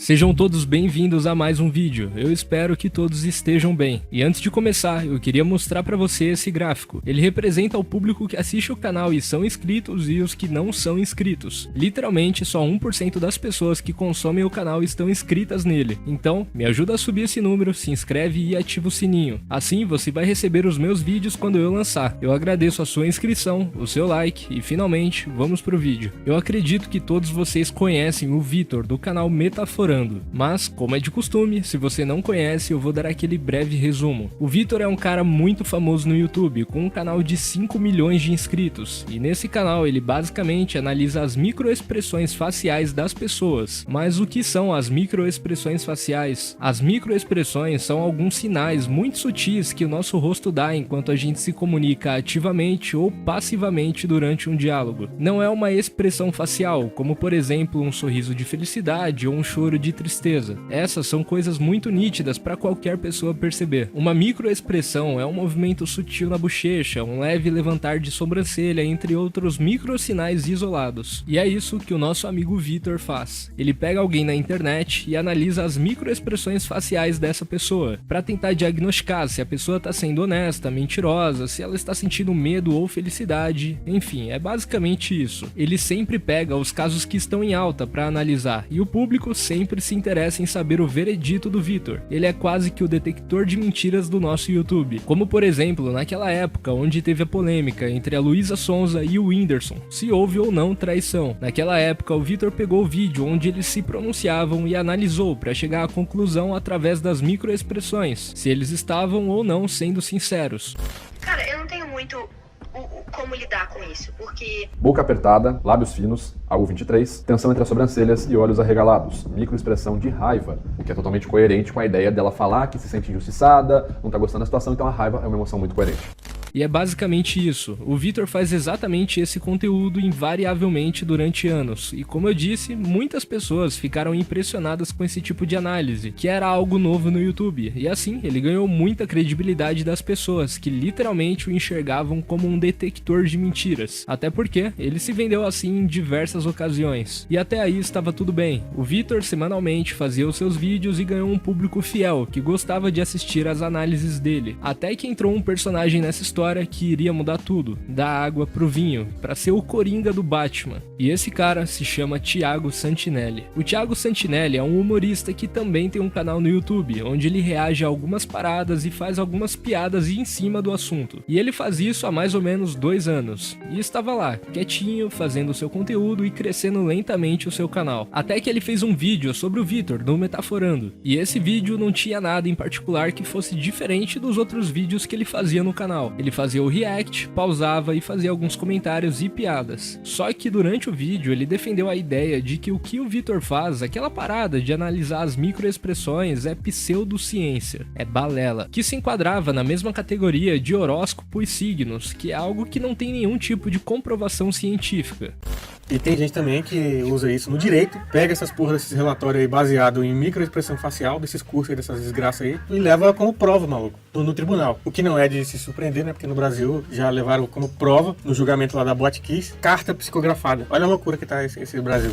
Sejam todos bem-vindos a mais um vídeo, eu espero que todos estejam bem. E antes de começar, eu queria mostrar pra você esse gráfico. Ele representa o público que assiste o canal e são inscritos e os que não são inscritos. Literalmente, só 1% das pessoas que consomem o canal estão inscritas nele. Então, me ajuda a subir esse número, se inscreve e ativa o sininho. Assim, você vai receber os meus vídeos quando eu lançar. Eu agradeço a sua inscrição, o seu like e, finalmente, vamos pro vídeo. Eu acredito que todos vocês conhecem o Vitor, do canal Metaforando. Mas, como é de costume, se você não conhece, eu vou dar aquele breve resumo. O Vitor é um cara muito famoso no YouTube, com um canal de 5 milhões de inscritos, e nesse canal ele basicamente analisa as microexpressões faciais das pessoas. Mas o que são as microexpressões faciais? As microexpressões são alguns sinais muito sutis que o nosso rosto dá enquanto a gente se comunica ativamente ou passivamente durante um diálogo. Não é uma expressão facial, como por exemplo um sorriso de felicidade ou um choro de tristeza. Essas são coisas muito nítidas para qualquer pessoa perceber. Uma microexpressão é um movimento sutil na bochecha, um leve levantar de sobrancelha, entre outros microsinais isolados. E é isso que o nosso amigo Vitor faz. Ele pega alguém na internet e analisa as microexpressões faciais dessa pessoa, para tentar diagnosticar se a pessoa está sendo honesta, mentirosa, se ela está sentindo medo ou felicidade, enfim, é basicamente isso. Ele sempre pega os casos que estão em alta para analisar, e o público sempre se interessa em saber o veredito do Vitor. Ele é quase que o detector de mentiras do nosso YouTube. Como por exemplo, naquela época onde teve a polêmica entre a Luísa Sonza e o Whindersson, se houve ou não traição. Naquela época, o Vitor pegou o vídeo onde eles se pronunciavam e analisou para chegar à conclusão através das microexpressões, se eles estavam ou não sendo sinceros. Cara, eu não tenho muito como lidar com isso, porque... Boca apertada, lábios finos, algo 23, tensão entre as sobrancelhas e olhos arregalados, microexpressão de raiva, o que é totalmente coerente com a ideia dela falar que se sente injustiçada, não tá gostando da situação, então a raiva é uma emoção muito coerente. E é basicamente isso, o Vitor faz exatamente esse conteúdo invariavelmente durante anos, e como eu disse, muitas pessoas ficaram impressionadas com esse tipo de análise, que era algo novo no YouTube, e assim ele ganhou muita credibilidade das pessoas, que literalmente o enxergavam como um detector de mentiras, até porque ele se vendeu assim em diversas ocasiões. E até aí estava tudo bem, o Vitor semanalmente fazia os seus vídeos e ganhou um público fiel, que gostava de assistir às análises dele, até que entrou um personagem nessa história que iria mudar tudo, da água pro vinho, para ser o Coringa do Batman. E esse cara se chama Thiago Santinelli. O Thiago Santinelli é um humorista que também tem um canal no YouTube, onde ele reage a algumas paradas e faz algumas piadas em cima do assunto. E ele faz isso há mais ou menos 2 anos. E estava lá, quietinho, fazendo o seu conteúdo e crescendo lentamente o seu canal. Até que ele fez um vídeo sobre o Vitor, do Metaforando. E esse vídeo não tinha nada em particular que fosse diferente dos outros vídeos que ele fazia no canal. Ele fazia o react, pausava e fazia alguns comentários e piadas. Só que durante o vídeo ele defendeu a ideia de que o Vitor faz, aquela parada de analisar as microexpressões, é pseudociência, é balela, que se enquadrava na mesma categoria de horóscopo e signos, que é algo que não tem nenhum tipo de comprovação científica. E tem gente também que usa isso no direito, pega essas porra desses relatórios aí baseado em microexpressão facial, desses cursos aí, dessas desgraças aí, e leva como prova, maluco, no tribunal. O que não é de se surpreender, né? Porque no Brasil já levaram como prova, no julgamento lá da Botkiss, carta psicografada. Olha a loucura que tá esse Brasil.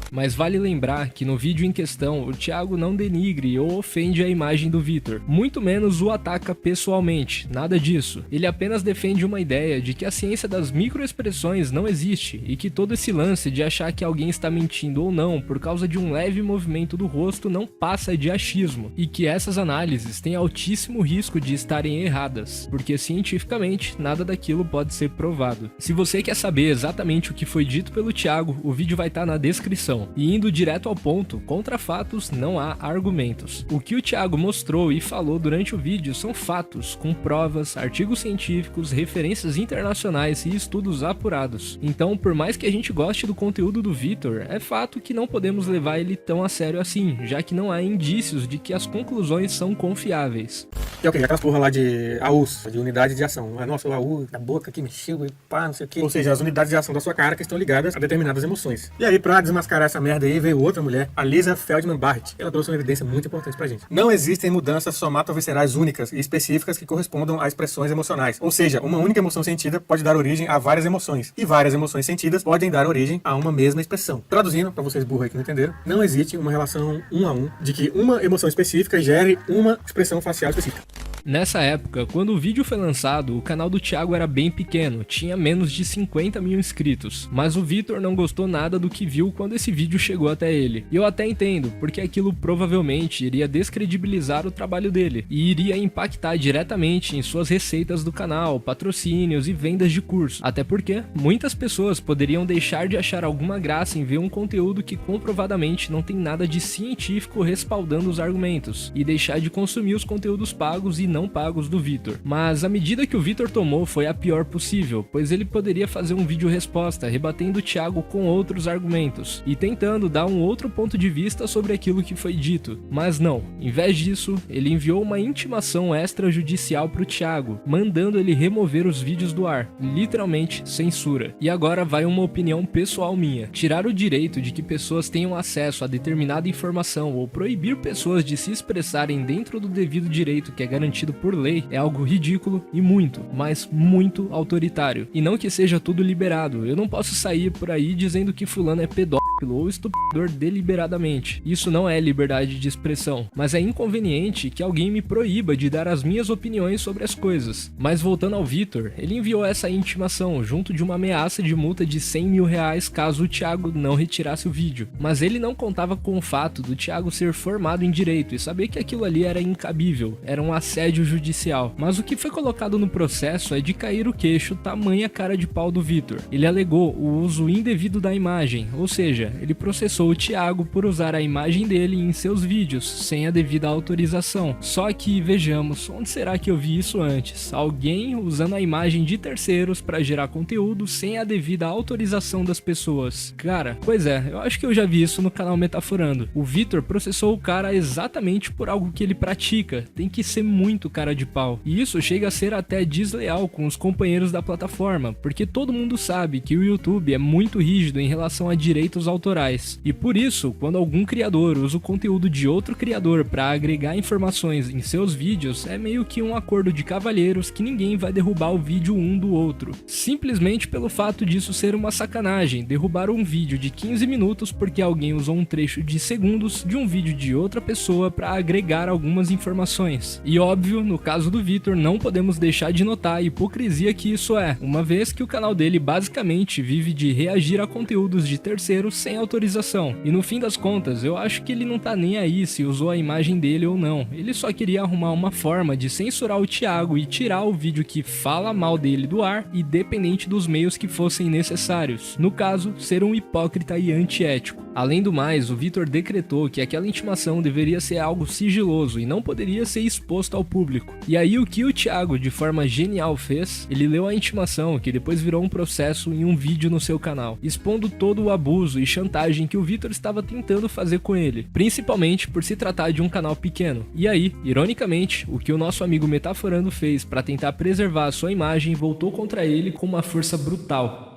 Mas vale lembrar que no vídeo em questão, o Thiago não denigre ou ofende a imagem do Vitor, muito menos o ataca pessoalmente, nada disso. Ele apenas defende uma ideia de que a ciência das microexpressões não existe e que todo esse lance de achar que alguém está mentindo ou não por causa de um leve movimento do rosto não passa de achismo, e que essas análises têm altíssimo risco de estarem erradas, porque cientificamente nada daquilo pode ser provado. Se você quer saber exatamente o que foi dito pelo Thiago, o vídeo vai estar na descrição. E indo direto ao ponto, contra fatos não há argumentos. O que o Thiago mostrou e falou durante o vídeo são fatos, com provas, artigos científicos, referências internacionais e estudos apurados. Então, por mais que a gente goste do conteúdo do Vitor, é fato que não podemos levar ele tão a sério assim, já que não há indícios de que as conclusões são confiáveis. Que é o que? Aquelas porra lá de AUs, de unidade de ação. Nossa, o AU, a boca que mexeu e pá, não sei o que. Ou seja, as unidades de ação da sua cara que estão ligadas a determinadas emoções. E aí, pra desmascarar essa merda aí veio outra mulher, a Lisa Feldman Barrett. Ela trouxe uma evidência muito importante pra gente. Não existem mudanças somatoviscerais únicas e específicas que correspondam a expressões emocionais. Ou seja, uma única emoção sentida pode dar origem a várias emoções, e várias emoções sentidas podem dar origem a uma mesma expressão. Traduzindo, pra vocês burros aí que não entenderam, não existe uma relação 1 a 1 de que uma emoção específica gere uma expressão facial específica. Nessa época, quando o vídeo foi lançado, o canal do Thiago era bem pequeno, tinha menos de 50 mil inscritos, mas o Vitor não gostou nada do que viu quando esse vídeo chegou até ele. E eu até entendo, porque aquilo provavelmente iria descredibilizar o trabalho dele, e iria impactar diretamente em suas receitas do canal, patrocínios e vendas de curso. Até porque muitas pessoas poderiam deixar de achar alguma graça em ver um conteúdo que comprovadamente não tem nada de científico respaldando os argumentos, e deixar de consumir os conteúdos pagos e não pagos do Vitor. Mas a medida que o Vitor tomou foi a pior possível, pois ele poderia fazer um vídeo resposta rebatendo o Thiago com outros argumentos e tentando dar um outro ponto de vista sobre aquilo que foi dito. Mas não, em vez disso, ele enviou uma intimação extrajudicial pro Thiago, mandando ele remover os vídeos do ar, literalmente censura. E agora vai uma opinião pessoal minha. Tirar o direito de que pessoas tenham acesso a determinada informação ou proibir pessoas de se expressarem dentro do devido direito que é garantido por lei é algo ridículo e muito, mas muito autoritário. E não que seja tudo liberado, eu não posso sair por aí dizendo que fulano é pedófilo ou estuprador deliberadamente. Isso não é liberdade de expressão, mas é inconveniente que alguém me proíba de dar as minhas opiniões sobre as coisas. Mas voltando ao Vitor, ele enviou essa intimação junto de uma ameaça de multa de 100 mil reais caso o Thiago não retirasse o vídeo. Mas ele não contava com o fato do Thiago ser formado em direito e saber que aquilo ali era incabível, era um assédio judicial. Mas o que foi colocado no processo é de cair o queixo tamanha cara de pau do Vitor. Ele alegou o uso indevido da imagem, ou seja, ele processou o Thiago por usar a imagem dele em seus vídeos, sem a devida autorização. Só que, vejamos, onde será que eu vi isso antes? Alguém usando a imagem de terceiros para gerar conteúdo sem a devida autorização das pessoas. Cara, pois é, eu acho que eu já vi isso no canal Metaforando. O Vitor processou o cara exatamente por algo que ele pratica. Tem que ser muito cara de pau. E isso chega a ser até desleal com os companheiros da plataforma, porque todo mundo sabe que o YouTube é muito rígido em relação a direitos autorais. E por isso, quando algum criador usa o conteúdo de outro criador para agregar informações em seus vídeos, é meio que um acordo de cavalheiros que ninguém vai derrubar o vídeo um do outro. Simplesmente pelo fato disso ser uma sacanagem, derrubar um vídeo de 15 minutos porque alguém usou um trecho de segundos de um vídeo de outra pessoa para agregar algumas informações. E óbvio, no caso do Vitor, não podemos deixar de notar a hipocrisia que isso é, uma vez que o canal dele basicamente vive de reagir a conteúdos de terceiros sem autorização. E no fim das contas, eu acho que ele não tá nem aí se usou a imagem dele ou não. Ele só queria arrumar uma forma de censurar o Thiago e tirar o vídeo que fala mal dele do ar, independente dos meios que fossem necessários. No caso, ser um hipócrita e antiético. Além do mais, o Vitor decretou que aquela intimação deveria ser algo sigiloso e não poderia ser exposto ao público. E aí o que o Thiago, de forma genial, fez? Ele leu a intimação, que depois virou um processo em um vídeo no seu canal, expondo todo o abuso e chantagem que o Vitor estava tentando fazer com ele, principalmente por se tratar de um canal pequeno. E aí, ironicamente, o que o nosso amigo Metaforando fez para tentar preservar a sua imagem voltou contra ele com uma força brutal.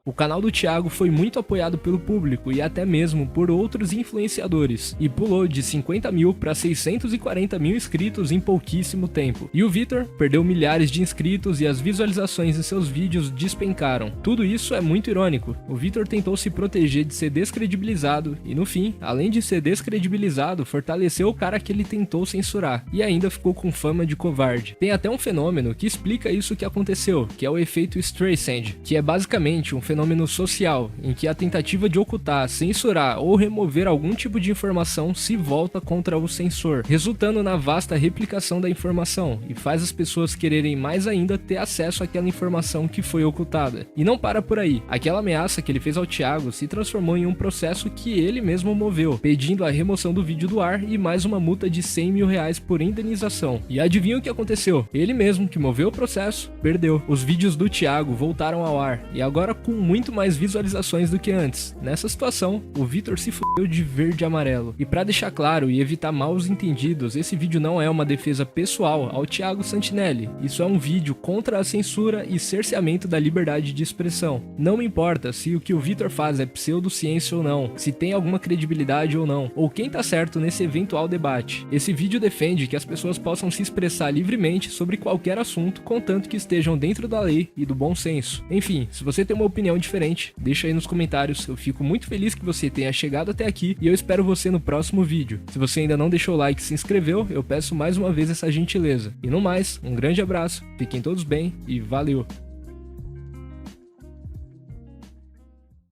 O canal do Thiago foi muito apoiado pelo público e até mesmo por outros influenciadores, e pulou de 50 mil para 640 mil inscritos em pouquíssimo tempo. E o Vitor perdeu milhares de inscritos e as visualizações em seus vídeos despencaram. Tudo isso é muito irônico. O Vitor tentou se proteger de ser descredibilizado e no fim, além de ser descredibilizado, fortaleceu o cara que ele tentou censurar e ainda ficou com fama de covarde. Tem até um fenômeno que explica isso que aconteceu, que é o efeito Streisand, que é basicamente um fenômeno social, em que a tentativa de ocultar, censurar ou remover algum tipo de informação se volta contra o censor, resultando na vasta replicação da informação e faz as pessoas quererem mais ainda ter acesso àquela informação que foi ocultada. E não para por aí, aquela ameaça que ele fez ao Thiago se transformou em um processo que ele mesmo moveu, pedindo a remoção do vídeo do ar e mais uma multa de 100 mil reais por indenização. E adivinha o que aconteceu? Ele mesmo que moveu o processo, perdeu. Os vídeos do Thiago voltaram ao ar, e agora com muito mais visualizações do que antes. Nessa situação, o Vitor se fudeu de verde e amarelo. E pra deixar claro e evitar maus entendidos, esse vídeo não é uma defesa pessoal ao Thiago Santinelli. Isso é um vídeo contra a censura e cerceamento da liberdade de expressão. Não me importa se o que o Vitor faz é pseudociência ou não, se tem alguma credibilidade ou não, ou quem tá certo nesse eventual debate. Esse vídeo defende que as pessoas possam se expressar livremente sobre qualquer assunto, contanto que estejam dentro da lei e do bom senso. Enfim, se você tem uma opinião diferente, deixa aí nos comentários. Eu fico muito feliz que você tenha chegado até aqui e eu espero você no próximo vídeo. Se você ainda não deixou o like e se inscreveu, eu peço mais uma vez essa gentileza. E no mais, um grande abraço, fiquem todos bem e valeu!